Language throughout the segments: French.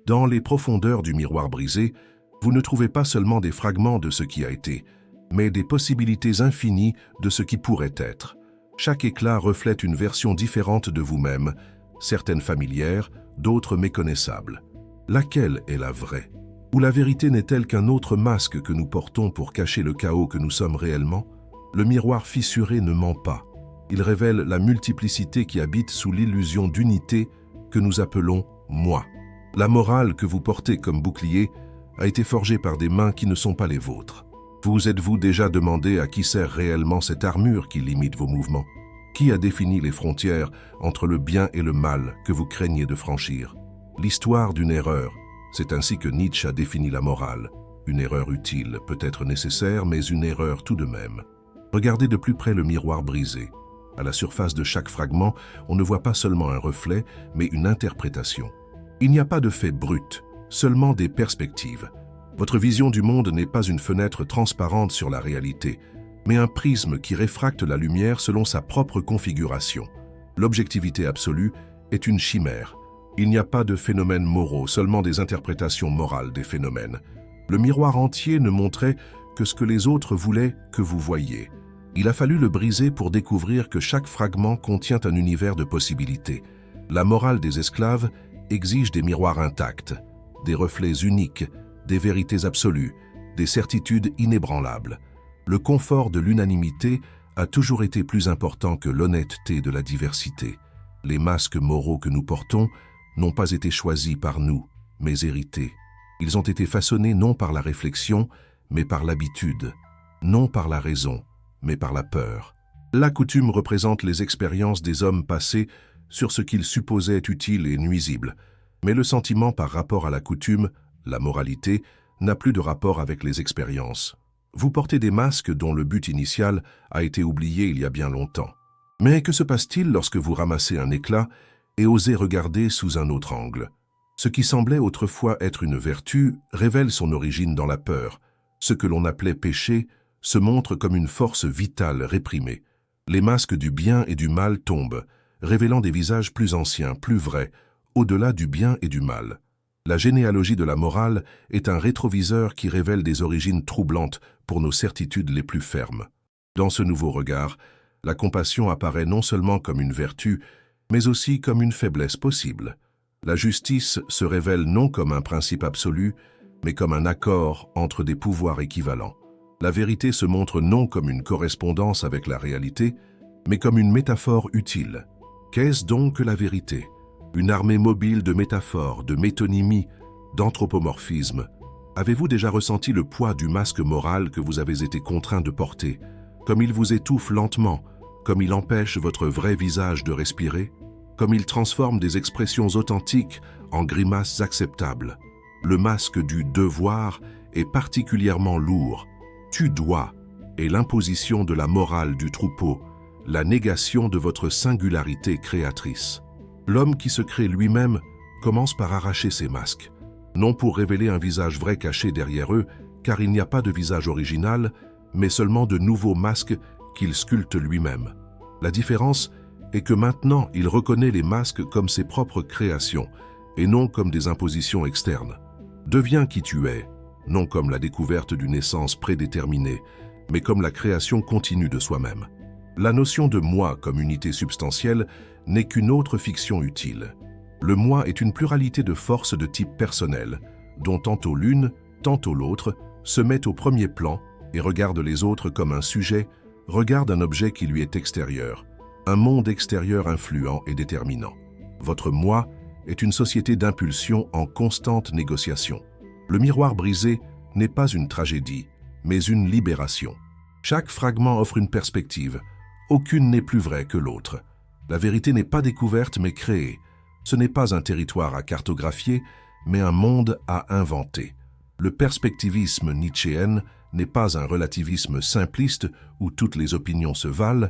Dans les profondeurs du miroir brisé, vous ne trouvez pas seulement des fragments de ce qui a été, mais des possibilités infinies de ce qui pourrait être. Chaque éclat reflète une version différente de vous-même, certaines familières, d'autres méconnaissables. Laquelle est la vraie? Ou la vérité n'est-elle qu'un autre masque que nous portons pour cacher le chaos que nous sommes réellement? Le miroir fissuré ne ment pas. Il révèle la multiplicité qui habite sous l'illusion d'unité que nous appelons « moi ». La morale que vous portez comme bouclier a été forgée par des mains qui ne sont pas les vôtres. Vous êtes-vous déjà demandé à qui sert réellement cette armure qui limite vos mouvements? Qui a défini les frontières entre le bien et le mal que vous craignez de franchir? L'histoire d'une erreur, c'est ainsi que Nietzsche a défini la morale. Une erreur utile, peut-être nécessaire, mais une erreur tout de même. Regardez de plus près le miroir brisé. À la surface de chaque fragment, on ne voit pas seulement un reflet, mais une interprétation. Il n'y a pas de fait brut, seulement des perspectives. Votre vision du monde n'est pas une fenêtre transparente sur la réalité, mais un prisme qui réfracte la lumière selon sa propre configuration. L'objectivité absolue est une chimère. Il n'y a pas de phénomènes moraux, seulement des interprétations morales des phénomènes. Le miroir entier ne montrait que ce que les autres voulaient que vous voyiez. Il a fallu le briser pour découvrir que chaque fragment contient un univers de possibilités. La morale des esclaves exige des miroirs intacts, des reflets uniques, des vérités absolues, des certitudes inébranlables. Le confort de l'unanimité a toujours été plus important que l'honnêteté de la diversité. Les masques moraux que nous portons n'ont pas été choisis par nous, mais hérités. Ils ont été façonnés non par la réflexion, mais par l'habitude, non par la raison, mais par la peur. La coutume représente les expériences des hommes passés sur ce qu'ils supposaient utile et nuisible, mais le sentiment par rapport à la coutume, la moralité, n'a plus de rapport avec les expériences. Vous portez des masques dont le but initial a été oublié il y a bien longtemps. Mais que se passe-t-il lorsque vous ramassez un éclat et osez regarder sous un autre angle? Ce qui semblait autrefois être une vertu révèle son origine dans la peur. Ce que l'on appelait péché se montre comme une force vitale réprimée. Les masques du bien et du mal tombent, révélant des visages plus anciens, plus vrais, au-delà du bien et du mal. La généalogie de la morale est un rétroviseur qui révèle des origines troublantes pour nos certitudes les plus fermes. Dans ce nouveau regard, la compassion apparaît non seulement comme une vertu, mais aussi comme une faiblesse possible. La justice se révèle non comme un principe absolu, mais comme un accord entre des pouvoirs équivalents. La vérité se montre non comme une correspondance avec la réalité, mais comme une métaphore utile. Qu'est-ce donc que la vérité? Une armée mobile de métaphores, de métonymie, d'anthropomorphisme. Avez-vous déjà ressenti le poids du masque moral que vous avez été contraint de porter, comme il vous étouffe lentement, comme il empêche votre vrai visage de respirer, comme il transforme des expressions authentiques en grimaces acceptables? Le masque du devoir est particulièrement lourd. Tu dois est l'imposition de la morale du troupeau, la négation de votre singularité créatrice. L'homme qui se crée lui-même commence par arracher ses masques, non pour révéler un visage vrai caché derrière eux, car il n'y a pas de visage original, mais seulement de nouveaux masques qu'il sculpte lui-même. La différence est que maintenant il reconnaît les masques comme ses propres créations, et non comme des impositions externes. Deviens qui tu es, non comme la découverte d'une essence prédéterminée, mais comme la création continue de soi-même. La notion de moi comme unité substantielle n'est qu'une autre fiction utile. Le moi est une pluralité de forces de type personnel, dont tantôt l'une, tantôt l'autre, se met au premier plan et regarde les autres comme un sujet, regarde un objet qui lui est extérieur, un monde extérieur influent et déterminant. Votre moi est une société d'impulsion en constante négociation. Le miroir brisé n'est pas une tragédie, mais une libération. Chaque fragment offre une perspective. Aucune n'est plus vraie que l'autre. La vérité n'est pas découverte mais créée. Ce n'est pas un territoire à cartographier, mais un monde à inventer. Le perspectivisme nietzschéen n'est pas un relativisme simpliste où toutes les opinions se valent,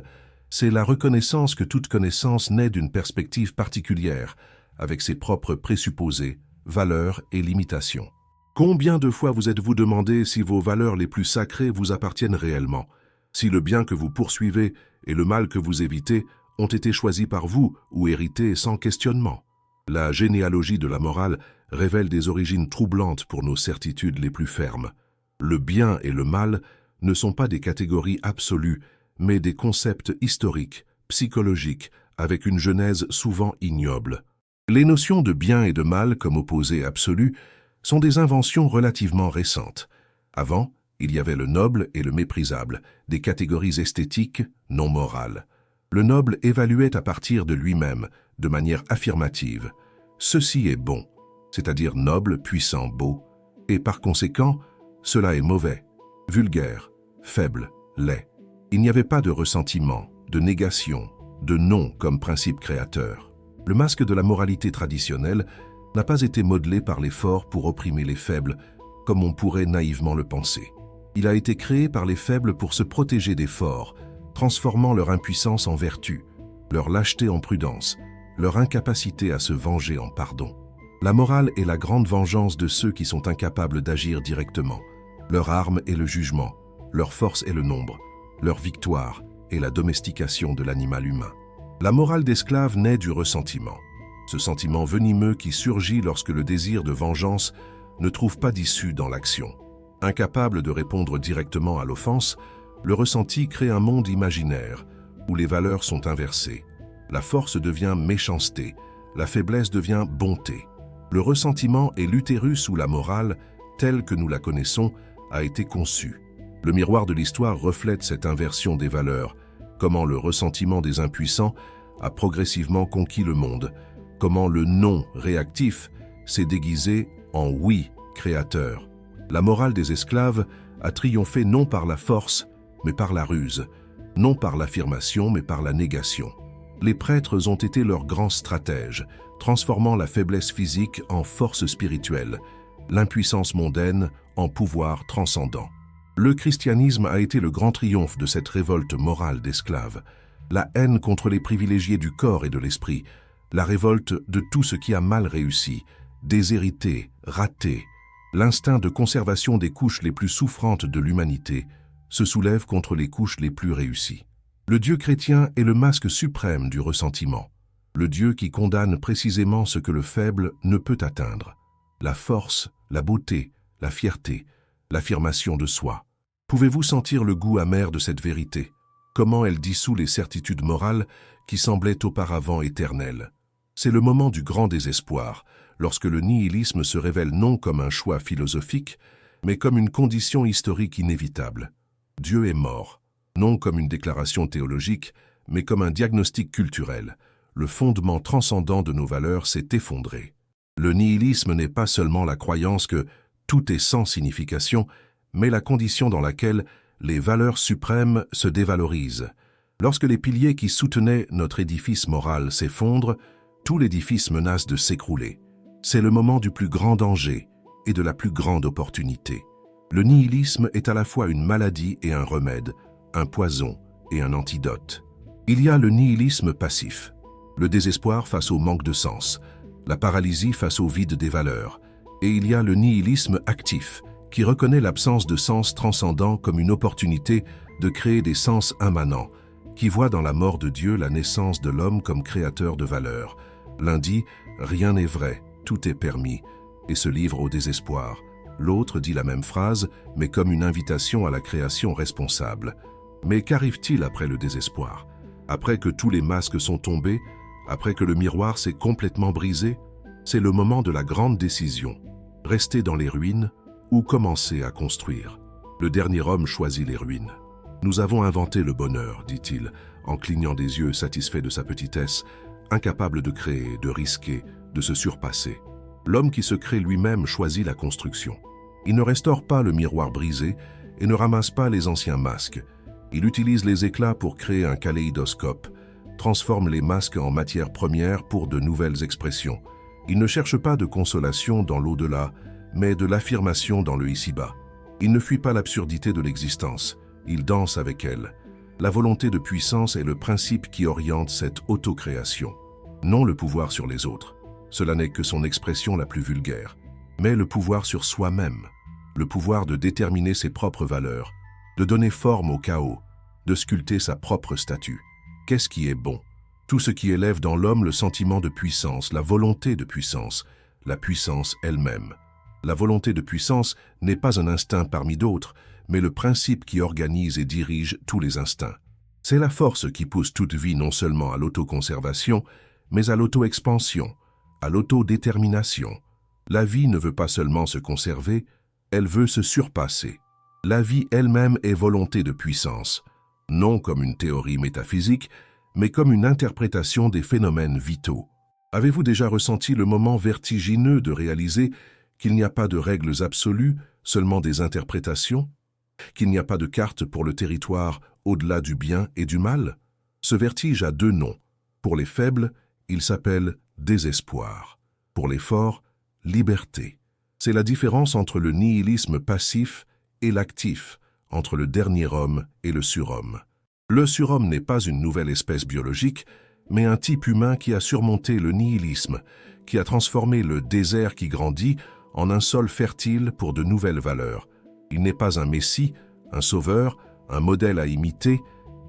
c'est la reconnaissance que toute connaissance naît d'une perspective particulière, avec ses propres présupposés, valeurs et limitations. Combien de fois vous êtes-vous demandé si vos valeurs les plus sacrées vous appartiennent réellement, si le bien que vous poursuivez et le mal que vous évitez ont été choisis par vous ou hérités sans questionnement? La généalogie de la morale révèle des origines troublantes pour nos certitudes les plus fermes. Le bien et le mal ne sont pas des catégories absolues, mais des concepts historiques, psychologiques, avec une genèse souvent ignoble. Les notions de bien et de mal comme opposés absolus sont des inventions relativement récentes. Avant, il y avait le noble et le méprisable, des catégories esthétiques non morales. Le noble évaluait à partir de lui-même, de manière affirmative. Ceci est bon, c'est-à-dire noble, puissant, beau, et par conséquent, cela est mauvais, vulgaire, faible, laid. Il n'y avait pas de ressentiment, de négation, de non comme principe créateur. Le masque de la moralité traditionnelle n'a pas été modelé par les forts pour opprimer les faibles, comme on pourrait naïvement le penser. Il a été créé par les faibles pour se protéger des forts, transformant leur impuissance en vertu, leur lâcheté en prudence, leur incapacité à se venger en pardon. La morale est la grande vengeance de ceux qui sont incapables d'agir directement. Leur arme est le jugement, leur force est le nombre, leur victoire est la domestication de l'animal humain. La morale d'esclave naît du ressentiment. Ce sentiment venimeux qui surgit lorsque le désir de vengeance ne trouve pas d'issue dans l'action. Incapable de répondre directement à l'offense, le ressenti crée un monde imaginaire où les valeurs sont inversées. La force devient méchanceté, la faiblesse devient bonté. Le ressentiment est l'utérus où la morale, telle que nous la connaissons, a été conçue. Le miroir de l'histoire reflète cette inversion des valeurs, comment le ressentiment des impuissants a progressivement conquis le monde, comment le non réactif s'est déguisé en oui créateur. La morale des esclaves a triomphé non par la force, mais par la ruse, non par l'affirmation, mais par la négation. Les prêtres ont été leurs grands stratèges, transformant la faiblesse physique en force spirituelle, l'impuissance mondaine en pouvoir transcendant. Le christianisme a été le grand triomphe de cette révolte morale d'esclaves, la haine contre les privilégiés du corps et de l'esprit, la révolte de tout ce qui a mal réussi, déshérité, raté. L'instinct de conservation des couches les plus souffrantes de l'humanité se soulève contre les couches les plus réussies. Le Dieu chrétien est le masque suprême du ressentiment, le Dieu qui condamne précisément ce que le faible ne peut atteindre, la force, la beauté, la fierté, l'affirmation de soi. Pouvez-vous sentir le goût amer de cette vérité? Comment elle dissout les certitudes morales qui semblaient auparavant éternelles? C'est le moment du grand désespoir, lorsque le nihilisme se révèle non comme un choix philosophique, mais comme une condition historique inévitable. Dieu est mort, non comme une déclaration théologique, mais comme un diagnostic culturel. Le fondement transcendant de nos valeurs s'est effondré. Le nihilisme n'est pas seulement la croyance que tout est sans signification, mais la condition dans laquelle les valeurs suprêmes se dévalorisent. Lorsque les piliers qui soutenaient notre édifice moral s'effondrent, tout l'édifice menace de s'écrouler. C'est le moment du plus grand danger et de la plus grande opportunité. Le nihilisme est à la fois une maladie et un remède, un poison et un antidote. Il y a le nihilisme passif, le désespoir face au manque de sens, la paralysie face au vide des valeurs, et il y a le nihilisme actif, qui reconnaît l'absence de sens transcendant comme une opportunité de créer des sens immanents, qui voit dans la mort de Dieu la naissance de l'homme comme créateur de valeurs. L'un dit « rien n'est vrai, tout est permis » et se livre au désespoir. L'autre dit la même phrase, mais comme une invitation à la création responsable. Mais qu'arrive-t-il après le désespoir? Après que tous les masques sont tombés, après que le miroir s'est complètement brisé, c'est le moment de la grande décision. Rester dans les ruines ou commencer à construire. Le dernier homme choisit les ruines. Nous avons inventé le bonheur, dit-il, en clignant des yeux satisfait de sa petitesse, incapable de créer, de risquer, de se surpasser. L'homme qui se crée lui-même choisit la construction. Il ne restaure pas le miroir brisé et ne ramasse pas les anciens masques. Il utilise les éclats pour créer un kaléidoscope, transforme les masques en matière première pour de nouvelles expressions. Il ne cherche pas de consolation dans l'au-delà, mais de l'affirmation dans le ici-bas. Il ne fuit pas l'absurdité de l'existence, il danse avec elle. La volonté de puissance est le principe qui oriente cette autocréation. Non le pouvoir sur les autres, cela n'est que son expression la plus vulgaire, mais le pouvoir sur soi-même, le pouvoir de déterminer ses propres valeurs, de donner forme au chaos, de sculpter sa propre statue. Qu'est-ce qui est bon? Tout ce qui élève dans l'homme le sentiment de puissance, la volonté de puissance, la puissance elle-même. La volonté de puissance n'est pas un instinct parmi d'autres, mais le principe qui organise et dirige tous les instincts. C'est la force qui pousse toute vie non seulement à l'autoconservation, mais à l'auto-expansion, à l'autodétermination. La vie ne veut pas seulement se conserver, elle veut se surpasser. La vie elle-même est volonté de puissance, non comme une théorie métaphysique, mais comme une interprétation des phénomènes vitaux. Avez-vous déjà ressenti le moment vertigineux de réaliser qu'il n'y a pas de règles absolues, seulement des interprétations? Qu'il n'y a pas de carte pour le territoire au-delà du bien et du mal? Ce vertige a deux noms. Pour les faibles, il s'appelle désespoir. Pour les forts, liberté. C'est la différence entre le nihilisme passif et l'actif, entre le dernier homme et le surhomme. Le surhomme n'est pas une nouvelle espèce biologique, mais un type humain qui a surmonté le nihilisme, qui a transformé le désert qui grandit en un sol fertile pour de nouvelles valeurs. Il n'est pas un messie, un sauveur, un modèle à imiter,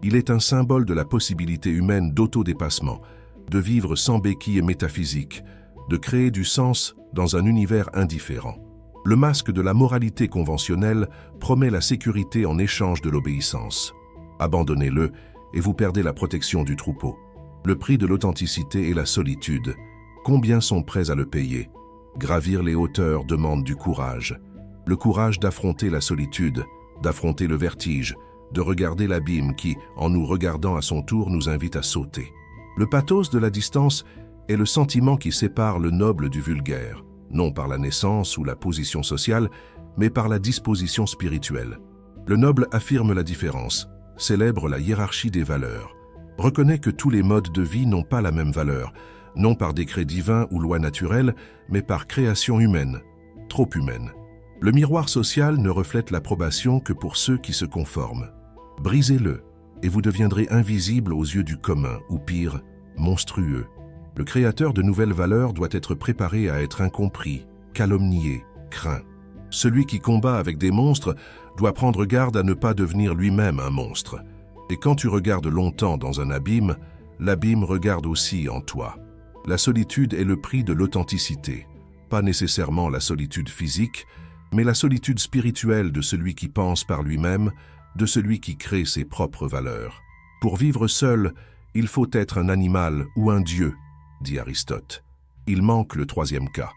il est un symbole de la possibilité humaine d'autodépassement, de vivre sans béquilles métaphysiques, de créer du sens dans un univers indifférent. Le masque de la moralité conventionnelle promet la sécurité en échange de l'obéissance. Abandonnez-le et vous perdez la protection du troupeau. Le prix de l'authenticité est la solitude. Combien sont prêts à le payer? Gravir les hauteurs demande du courage. Le courage d'affronter la solitude, d'affronter le vertige, de regarder l'abîme qui, en nous regardant à son tour, nous invite à sauter. Le pathos de la distance est le sentiment qui sépare le noble du vulgaire, non par la naissance ou la position sociale, mais par la disposition spirituelle. Le noble affirme la différence, célèbre la hiérarchie des valeurs, reconnaît que tous les modes de vie n'ont pas la même valeur, non par décret divin ou loi naturelle, mais par création humaine, trop humaine. Le miroir social ne reflète l'approbation que pour ceux qui se conforment. Brisez-le, et vous deviendrez invisible aux yeux du commun, ou pire, monstrueux. Le créateur de nouvelles valeurs doit être préparé à être incompris, calomnié, craint. Celui qui combat avec des monstres doit prendre garde à ne pas devenir lui-même un monstre. Et quand tu regardes longtemps dans un abîme, l'abîme regarde aussi en toi. La solitude est le prix de l'authenticité, pas nécessairement la solitude physique, mais la solitude spirituelle de celui qui pense par lui-même, de celui qui crée ses propres valeurs. Pour vivre seul, il faut être un animal ou un dieu, dit Aristote. Il manque le troisième cas.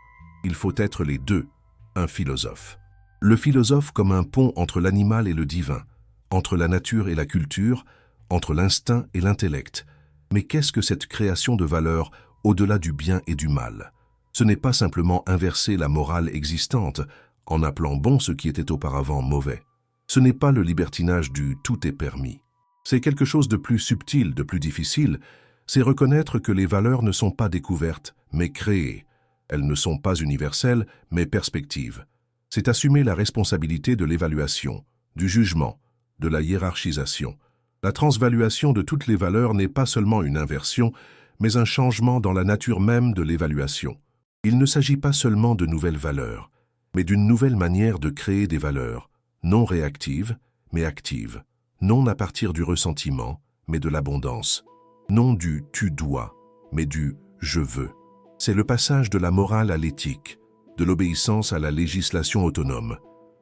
Il faut être les deux, un philosophe. Le philosophe comme un pont entre l'animal et le divin, entre la nature et la culture, entre l'instinct et l'intellect. Mais qu'est-ce que cette création de valeurs au-delà du bien et du mal? Ce n'est pas simplement inverser la morale existante, en appelant bon ce qui était auparavant mauvais. Ce n'est pas le libertinage du « tout est permis ». C'est quelque chose de plus subtil, de plus difficile, c'est reconnaître que les valeurs ne sont pas découvertes, mais créées. Elles ne sont pas universelles, mais perspectives. C'est assumer la responsabilité de l'évaluation, du jugement, de la hiérarchisation. La transvaluation de toutes les valeurs n'est pas seulement une inversion, mais un changement dans la nature même de l'évaluation. Il ne s'agit pas seulement de nouvelles valeurs, mais d'une nouvelle manière de créer des valeurs, non réactives, mais actives, non à partir du ressentiment, mais de l'abondance, non du « tu dois », mais du « je veux ». C'est le passage de la morale à l'éthique, de l'obéissance à la législation autonome.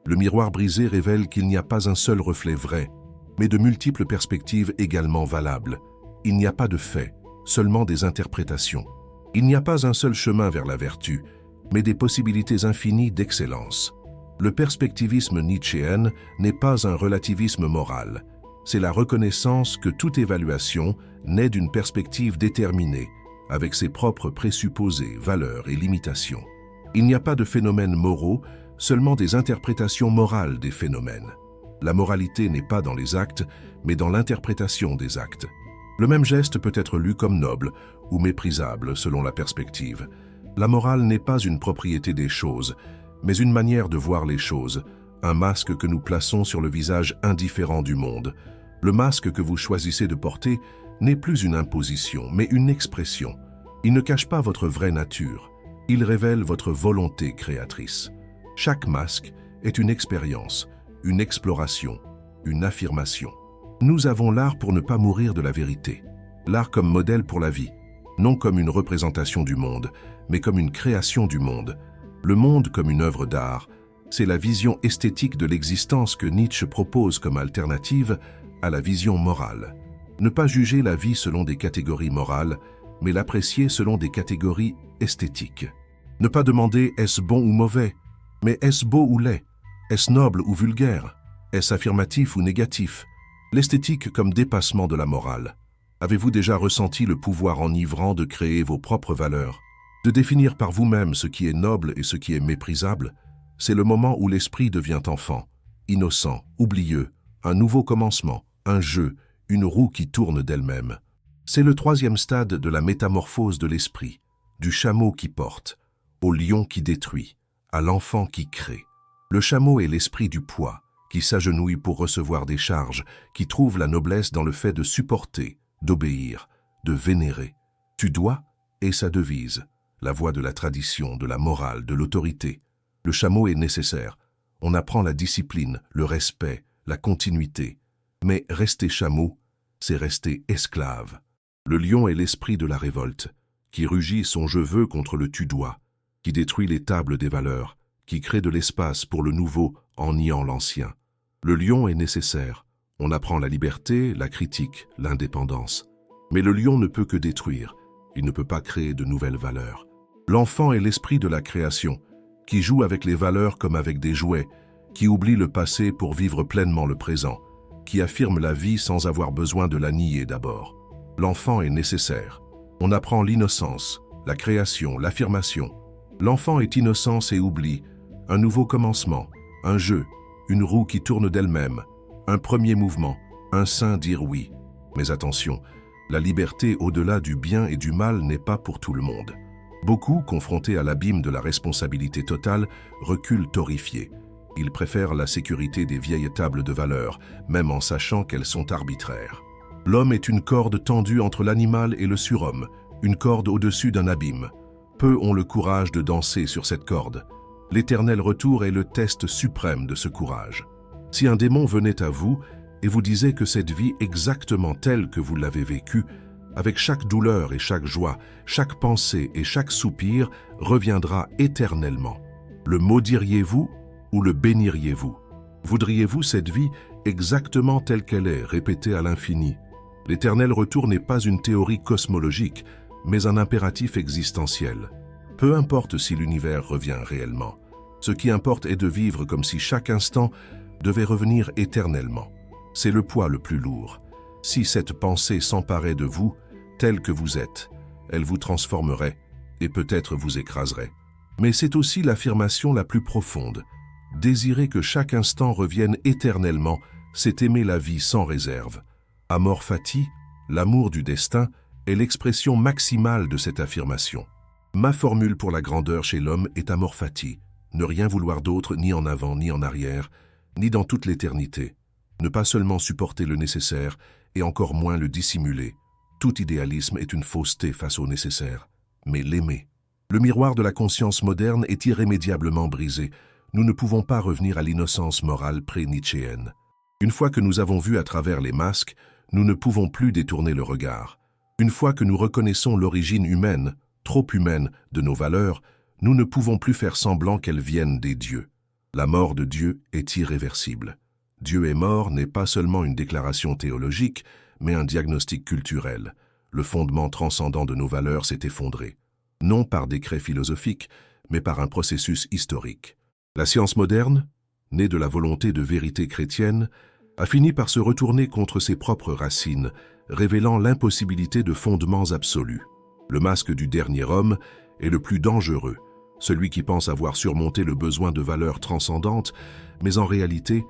Le miroir brisé révèle qu'il n'y a pas un seul reflet vrai, mais de multiples perspectives également valables. Il n'y a pas de faits, seulement des interprétations. Il n'y a pas un seul chemin vers la vertu, mais des possibilités infinies d'excellence. Le perspectivisme nietzschéen n'est pas un relativisme moral. C'est la reconnaissance que toute évaluation naît d'une perspective déterminée, avec ses propres présupposés, valeurs et limitations. Il n'y a pas de phénomènes moraux, seulement des interprétations morales des phénomènes. La moralité n'est pas dans les actes, mais dans l'interprétation des actes. Le même geste peut être lu comme noble ou méprisable selon la perspective. La morale n'est pas une propriété des choses, mais une manière de voir les choses, un masque que nous plaçons sur le visage indifférent du monde. Le masque que vous choisissez de porter n'est plus une imposition, mais une expression. Il ne cache pas votre vraie nature, il révèle votre volonté créatrice. Chaque masque est une expérience, une exploration, une affirmation. Nous avons l'art pour ne pas mourir de la vérité, l'art comme modèle pour la vie. non comme une représentation du monde, mais comme une création du monde. Le monde comme une œuvre d'art, c'est la vision esthétique de l'existence que Nietzsche propose comme alternative à la vision morale. Ne pas juger la vie selon des catégories morales, mais l'apprécier selon des catégories esthétiques. Ne pas demander est-ce bon ou mauvais, mais est-ce beau ou laid, est-ce noble ou vulgaire, est-ce affirmatif ou négatif. L'esthétique comme dépassement de la morale. Avez-vous déjà ressenti le pouvoir enivrant de créer vos propres valeurs, de définir par vous-même ce qui est noble et ce qui est méprisable? C'est le moment où l'esprit devient enfant, innocent, oublieux, un nouveau commencement, un jeu, une roue qui tourne d'elle-même. C'est le troisième stade de la métamorphose de l'esprit, du chameau qui porte, au lion qui détruit, à l'enfant qui crée. Le chameau est l'esprit du poids, qui s'agenouille pour recevoir des charges, qui trouve la noblesse dans le fait de supporter, d'obéir, de vénérer. Tu dois est sa devise, la voix de la tradition, de la morale, de l'autorité. Le chameau est nécessaire. On apprend la discipline, le respect, la continuité. Mais rester chameau, c'est rester esclave. Le lion est l'esprit de la révolte, qui rugit son je veux contre le tu dois, qui détruit les tables des valeurs, qui crée de l'espace pour le nouveau en niant l'ancien. Le lion est nécessaire. On apprend la liberté, la critique, l'indépendance. Mais le lion ne peut que détruire. Il ne peut pas créer de nouvelles valeurs. L'enfant est l'esprit de la création, qui joue avec les valeurs comme avec des jouets, qui oublie le passé pour vivre pleinement le présent, qui affirme la vie sans avoir besoin de la nier d'abord. L'enfant est nécessaire. On apprend l'innocence, la création, l'affirmation. L'enfant est innocence et oubli, un nouveau commencement, un jeu, une roue qui tourne d'elle-même, un premier mouvement, un saint dire oui. Mais attention, la liberté au-delà du bien et du mal n'est pas pour tout le monde. Beaucoup, confrontés à l'abîme de la responsabilité totale, reculent horrifiés. Ils préfèrent la sécurité des vieilles tables de valeurs, même en sachant qu'elles sont arbitraires. L'homme est une corde tendue entre l'animal et le surhomme, une corde au-dessus d'un abîme. Peu ont le courage de danser sur cette corde. L'éternel retour est le test suprême de ce courage. Si un démon venait à vous et vous disait que cette vie exactement telle que vous l'avez vécue, avec chaque douleur et chaque joie, chaque pensée et chaque soupir, reviendra éternellement, le maudiriez-vous ou le béniriez-vous? Voudriez-vous cette vie exactement telle qu'elle est, répétée à l'infini? L'éternel retour n'est pas une théorie cosmologique, mais un impératif existentiel. Peu importe si l'univers revient réellement. Ce qui importe est de vivre comme si chaque instant devait revenir éternellement. C'est le poids le plus lourd. Si cette pensée s'emparait de vous, tel que vous êtes, elle vous transformerait et peut-être vous écraserait. Mais c'est aussi l'affirmation la plus profonde. Désirer que chaque instant revienne éternellement, c'est aimer la vie sans réserve. Amor fati, l'amour du destin, est l'expression maximale de cette affirmation. Ma formule pour la grandeur chez l'homme est amor fati, ne rien vouloir d'autre ni en avant ni en arrière, ni dans toute l'éternité. Ne pas seulement supporter le nécessaire, et encore moins le dissimuler. Tout idéalisme est une fausseté face au nécessaire, mais l'aimer. Le miroir de la conscience moderne est irrémédiablement brisé. Nous ne pouvons pas revenir à l'innocence morale pré-nietzschéenne. Une fois que nous avons vu à travers les masques, nous ne pouvons plus détourner le regard. Une fois que nous reconnaissons l'origine humaine, trop humaine, de nos valeurs, nous ne pouvons plus faire semblant qu'elles viennent des dieux. La mort de Dieu est irréversible. Dieu est mort n'est pas seulement une déclaration théologique, mais un diagnostic culturel. Le fondement transcendant de nos valeurs s'est effondré. Non par décret philosophique, mais par un processus historique. La science moderne, née de la volonté de vérité chrétienne, a fini par se retourner contre ses propres racines, révélant l'impossibilité de fondements absolus. Le masque du dernier homme est le plus dangereux, celui qui pense avoir surmonté le besoin de valeurs transcendantes, mais en réalité,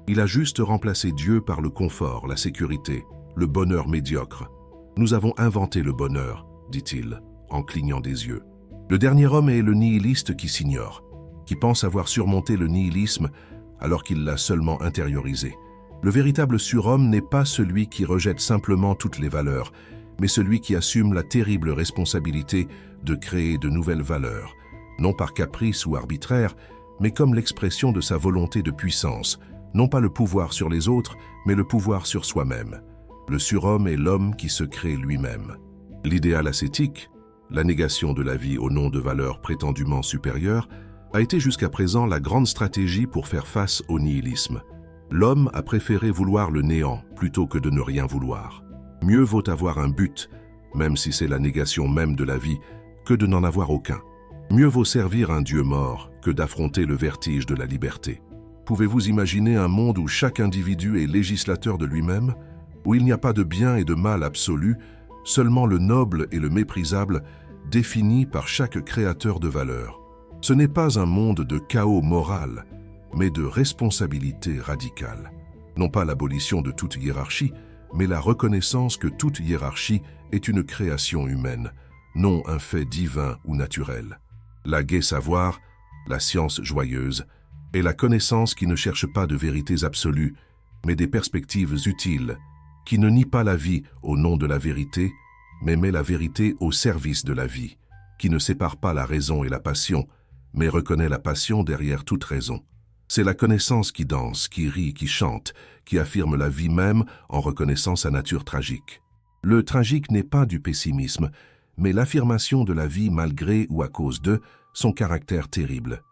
il a juste remplacé Dieu par le confort, la sécurité, le bonheur médiocre. Nous avons inventé le bonheur, dit-il, en clignant des yeux. Le dernier homme est le nihiliste qui s'ignore, qui pense avoir surmonté le nihilisme alors qu'il l'a seulement intériorisé. Le véritable surhomme n'est pas celui qui rejette simplement toutes les valeurs, mais celui qui assume la terrible responsabilité de créer de nouvelles valeurs, non par caprice ou arbitraire, mais comme l'expression de sa volonté de puissance, non pas le pouvoir sur les autres, mais le pouvoir sur soi-même. Le surhomme est l'homme qui se crée lui-même. L'idéal ascétique, la négation de la vie au nom de valeurs prétendument supérieures, a été jusqu'à présent la grande stratégie pour faire face au nihilisme. L'homme a préféré vouloir le néant plutôt que de ne rien vouloir. Mieux vaut avoir un but, même si c'est la négation même de la vie, que de n'en avoir aucun. Mieux vaut servir un Dieu mort que d'affronter le vertige de la liberté. Pouvez-vous imaginer un monde où chaque individu est législateur de lui-même, où il n'y a pas de bien et de mal absolu, seulement le noble et le méprisable, définis par chaque créateur de valeur? Ce n'est pas un monde de chaos moral, mais de responsabilité radicale. Non pas l'abolition de toute hiérarchie, mais la reconnaissance que toute hiérarchie est une création humaine, non un fait divin ou naturel. La gai savoir, la science joyeuse, est la connaissance qui ne cherche pas de vérités absolues, mais des perspectives utiles, qui ne nie pas la vie au nom de la vérité, mais met la vérité au service de la vie, qui ne sépare pas la raison et la passion, mais reconnaît la passion derrière toute raison. C'est la connaissance qui danse, qui rit, qui chante, qui affirme la vie même en reconnaissant sa nature tragique. Le tragique n'est pas du pessimisme, mais l'affirmation de la vie malgré ou à cause de son caractère terrible.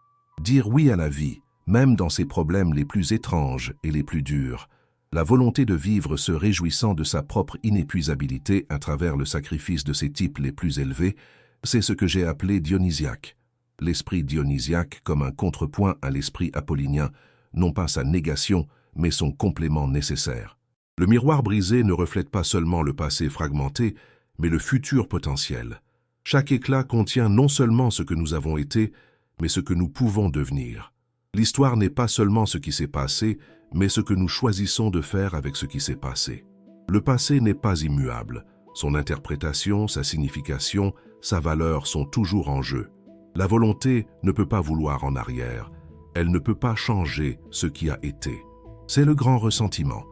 Dire oui à la vie, même dans ses problèmes les plus étranges et les plus durs. La volonté de vivre se réjouissant de sa propre inépuisabilité à travers le sacrifice de ses types les plus élevés, c'est ce que j'ai appelé dionysiaque. L'esprit dionysiaque comme un contrepoint à l'esprit apollinien, non pas sa négation, mais son complément nécessaire. Le miroir brisé ne reflète pas seulement le passé fragmenté, mais le futur potentiel. Chaque éclat contient non seulement ce que nous avons été, mais ce que nous pouvons devenir. L'histoire n'est pas seulement ce qui s'est passé, mais ce que nous choisissons de faire avec ce qui s'est passé. Le passé n'est pas immuable. Son interprétation, sa signification, sa valeur sont toujours en jeu. La volonté ne peut pas vouloir en arrière. Elle ne peut pas changer ce qui a été. C'est le grand ressentiment.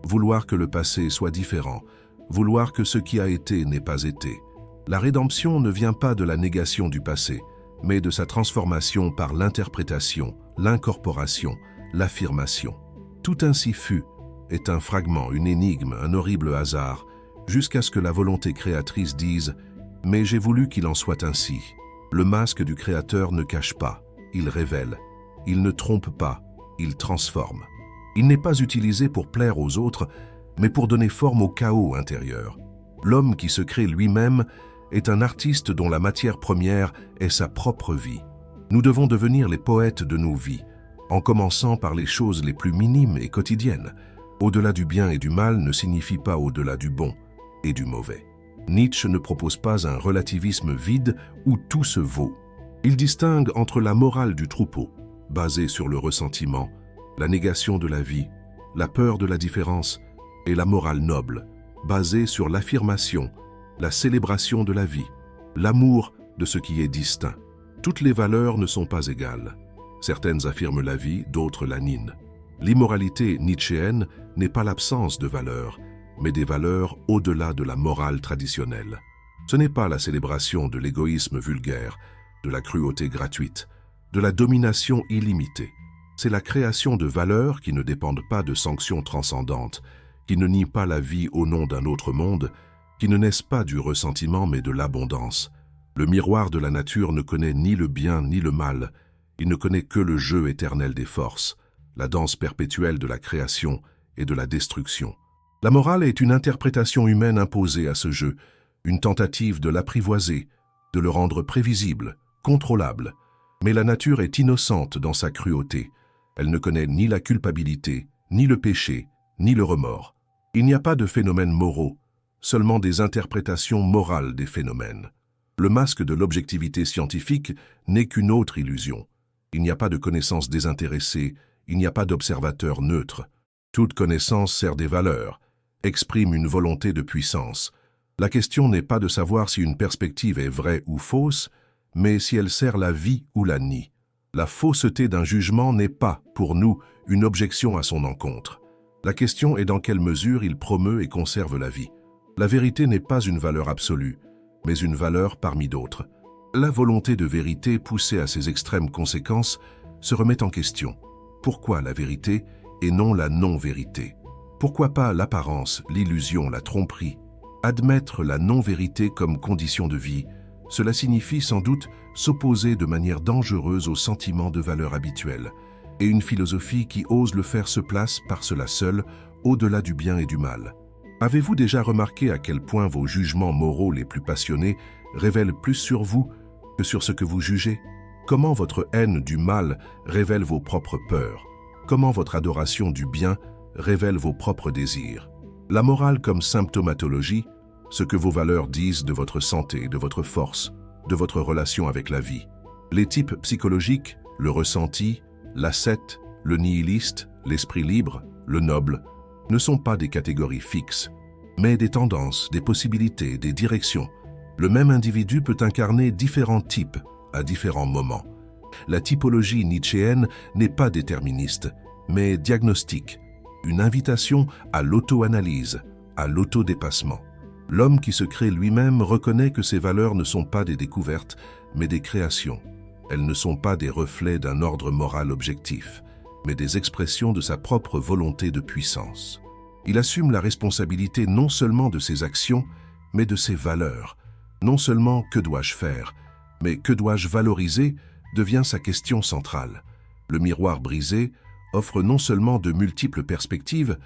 Vouloir que le passé soit différent. Vouloir que ce qui a été n'ait pas été. La rédemption ne vient pas de la négation du passé, mais de sa transformation par l'interprétation, l'incorporation, l'affirmation. Tout ainsi fut est un fragment, une énigme, un horrible hasard, jusqu'à ce que la volonté créatrice dise « Mais j'ai voulu qu'il en soit ainsi ». Le masque du Créateur ne cache pas, il révèle. Il ne trompe pas, il transforme. Il n'est pas utilisé pour plaire aux autres, mais pour donner forme au chaos intérieur. L'homme qui se crée lui-même est un artiste dont la matière première est sa propre vie. Nous devons devenir les poètes de nos vies, en commençant par les choses les plus minimes et quotidiennes. Au-delà du bien et du mal ne signifie pas au-delà du bon et du mauvais. Nietzsche ne propose pas un relativisme vide où tout se vaut. Il distingue entre la morale du troupeau, basée sur le ressentiment, la négation de la vie, la peur de la différence, et la morale noble, basée sur l'affirmation, la célébration de la vie, l'amour de ce qui est distinct. Toutes les valeurs ne sont pas égales. Certaines affirment la vie, d'autres la ninent. L'immoralité nietzschéenne n'est pas l'absence de valeurs, mais des valeurs au-delà de la morale traditionnelle. Ce n'est pas la célébration de l'égoïsme vulgaire, de la cruauté gratuite, de la domination illimitée. C'est la création de valeurs qui ne dépendent pas de sanctions transcendantes, qui ne nient pas la vie au nom d'un autre monde, qui ne naissent pas du ressentiment mais de l'abondance. Le miroir de la nature ne connaît ni le bien ni le mal, il ne connaît que le jeu éternel des forces, la danse perpétuelle de la création et de la destruction. La morale est une interprétation humaine imposée à ce jeu, une tentative de l'apprivoiser, de le rendre prévisible, contrôlable. Mais la nature est innocente dans sa cruauté. Elle ne connaît ni la culpabilité, ni le péché, ni le remords. Il n'y a pas de phénomènes moraux, seulement des interprétations morales des phénomènes. Le masque de l'objectivité scientifique n'est qu'une autre illusion. Il n'y a pas de connaissance désintéressée, il n'y a pas d'observateur neutre. Toute connaissance sert des valeurs, exprime une volonté de puissance. La question n'est pas de savoir si une perspective est vraie ou fausse, mais si elle sert la vie ou la nie. La fausseté d'un jugement n'est pas, pour nous, une objection à son encontre. La question est dans quelle mesure il promeut et conserve la vie. La vérité n'est pas une valeur absolue, mais une valeur parmi d'autres. La volonté de vérité poussée à ses extrêmes conséquences se remet en question. Pourquoi la vérité et non la non-vérité? Pourquoi pas l'apparence, l'illusion, la tromperie? Admettre la non-vérité comme condition de vie, cela signifie sans doute s'opposer de manière dangereuse au sentiment de valeur habituel, et une philosophie qui ose le faire se place par cela seul, au-delà du bien et du mal. Avez-vous déjà remarqué à quel point vos jugements moraux les plus passionnés révèlent plus sur vous que sur ce que vous jugez? Comment votre haine du mal révèle vos propres peurs? Comment votre adoration du bien révèle vos propres désirs? La morale comme symptomatologie, ce que vos valeurs disent de votre santé, de votre force, de votre relation avec la vie. Les types psychologiques, le ressenti, l'ascète, le nihiliste, l'esprit libre, le noble, ne sont pas des catégories fixes, mais des tendances, des possibilités, des directions. Le même individu peut incarner différents types à différents moments. La typologie nietzschéenne n'est pas déterministe, mais diagnostique, une invitation à l'auto-analyse, à l'autodépassement. L'homme qui se crée lui-même reconnaît que ses valeurs ne sont pas des découvertes, mais des créations. Elles ne sont pas des reflets d'un ordre moral objectif, mais des expressions de sa propre volonté de puissance. Il assume la responsabilité non seulement de ses actions, mais de ses valeurs. Non seulement que dois-je faire, mais que dois-je valoriser devient sa question centrale. Le miroir brisé offre non seulement de multiples perspectives,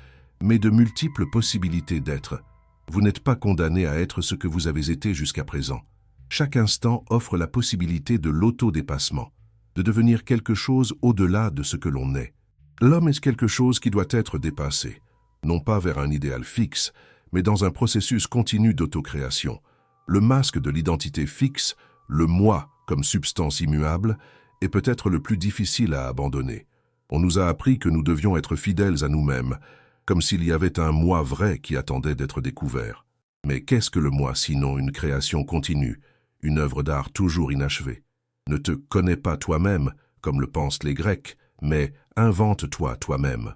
mais de multiples possibilités d'être. Vous n'êtes pas condamné à être ce que vous avez été jusqu'à présent. Chaque instant offre la possibilité de l'autodépassement, de devenir quelque chose au-delà de ce que l'on est. L'homme est quelque chose qui doit être dépassé, non pas vers un idéal fixe, mais dans un processus continu d'autocréation. Le masque de l'identité fixe, le moi comme substance immuable, est peut-être le plus difficile à abandonner. On nous a appris que nous devions être fidèles à nous-mêmes, comme s'il y avait un moi vrai qui attendait d'être découvert. Mais qu'est-ce que le moi sinon une création continue, une œuvre d'art toujours inachevée? Ne te connais pas toi-même, comme le pensent les Grecs, mais invente-toi toi-même.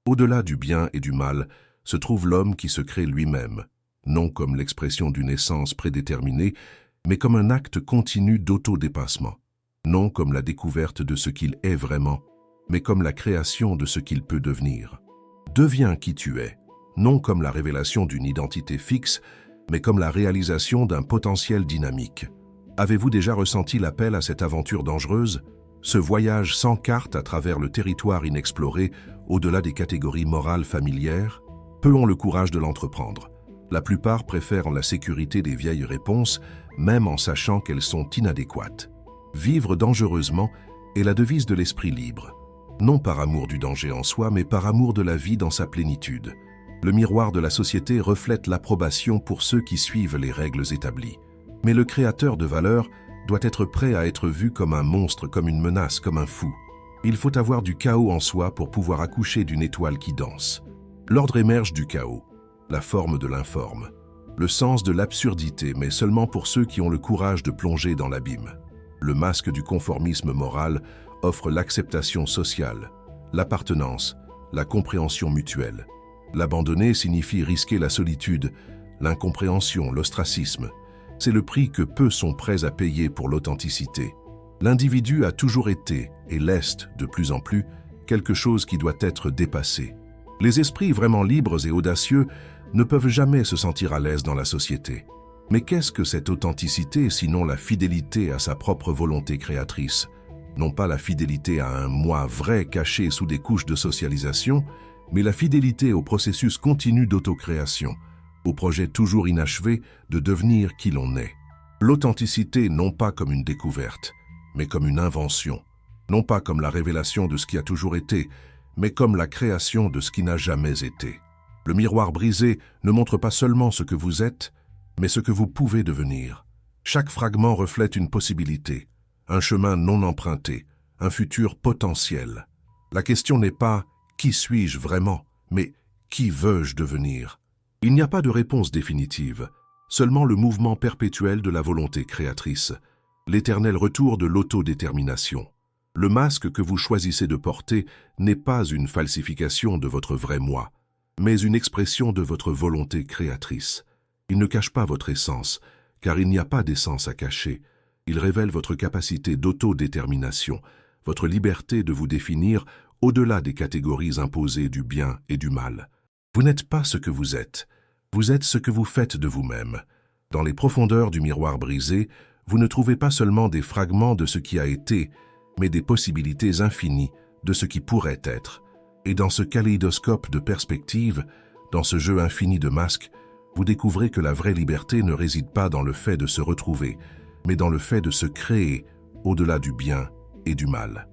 Au-delà du bien et du mal se trouve l'homme qui se crée lui-même, non comme l'expression d'une essence prédéterminée, mais comme un acte continu d'autodépassement, non comme la découverte de ce qu'il est vraiment, mais comme la création de ce qu'il peut devenir. Deviens qui tu es, non comme la révélation d'une identité fixe, mais comme la réalisation d'un potentiel dynamique. Avez-vous déjà ressenti l'appel à cette aventure dangereuse? Ce voyage sans carte à travers le territoire inexploré, au-delà des catégories morales familières? Peu ont le courage de l'entreprendre. La plupart préfèrent la sécurité des vieilles réponses, même en sachant qu'elles sont inadéquates. Vivre dangereusement est la devise de l'esprit libre. Non par amour du danger en soi, mais par amour de la vie dans sa plénitude. Le miroir de la société reflète l'approbation pour ceux qui suivent les règles établies. Mais le créateur de valeur doit être prêt à être vu comme un monstre, comme une menace, comme un fou. Il faut avoir du chaos en soi pour pouvoir accoucher d'une étoile qui danse. L'ordre émerge du chaos, la forme de l'informe, le sens de l'absurdité, mais seulement pour ceux qui ont le courage de plonger dans l'abîme. Le masque du conformisme moral offre l'acceptation sociale, l'appartenance, la compréhension mutuelle. L'abandonner signifie risquer la solitude, l'incompréhension, l'ostracisme. C'est le prix que peu sont prêts à payer pour l'authenticité. L'individu a toujours été, et l'est de plus en plus, quelque chose qui doit être dépassé. Les esprits vraiment libres et audacieux ne peuvent jamais se sentir à l'aise dans la société. Mais qu'est-ce que cette authenticité sinon la fidélité à sa propre volonté créatrice? Non pas la fidélité à un moi vrai caché sous des couches de socialisation, mais la fidélité au processus continu d'autocréation, au projet toujours inachevé de devenir qui l'on est. L'authenticité non pas comme une découverte, mais comme une invention, non pas comme la révélation de ce qui a toujours été, mais comme la création de ce qui n'a jamais été. Le miroir brisé ne montre pas seulement ce que vous êtes, mais ce que vous pouvez devenir. Chaque fragment reflète une possibilité, un chemin non emprunté, un futur potentiel. La question n'est pas « qui suis-je vraiment ?», mais « qui veux-je devenir ?» Il n'y a pas de réponse définitive, seulement le mouvement perpétuel de la volonté créatrice, l'éternel retour de l'autodétermination. Le masque que vous choisissez de porter n'est pas une falsification de votre vrai moi, mais une expression de votre volonté créatrice. Il ne cache pas votre essence, car il n'y a pas d'essence à cacher. Il révèle votre capacité d'autodétermination, votre liberté de vous définir au-delà des catégories imposées du bien et du mal. Vous n'êtes pas ce que vous êtes. Vous êtes ce que vous faites de vous-même. Dans les profondeurs du miroir brisé, vous ne trouvez pas seulement des fragments de ce qui a été, mais des possibilités infinies de ce qui pourrait être. Et dans ce kaléidoscope de perspectives, dans ce jeu infini de masques, vous découvrez que la vraie liberté ne réside pas dans le fait de se retrouver, mais dans le fait de se créer au-delà du bien et du mal.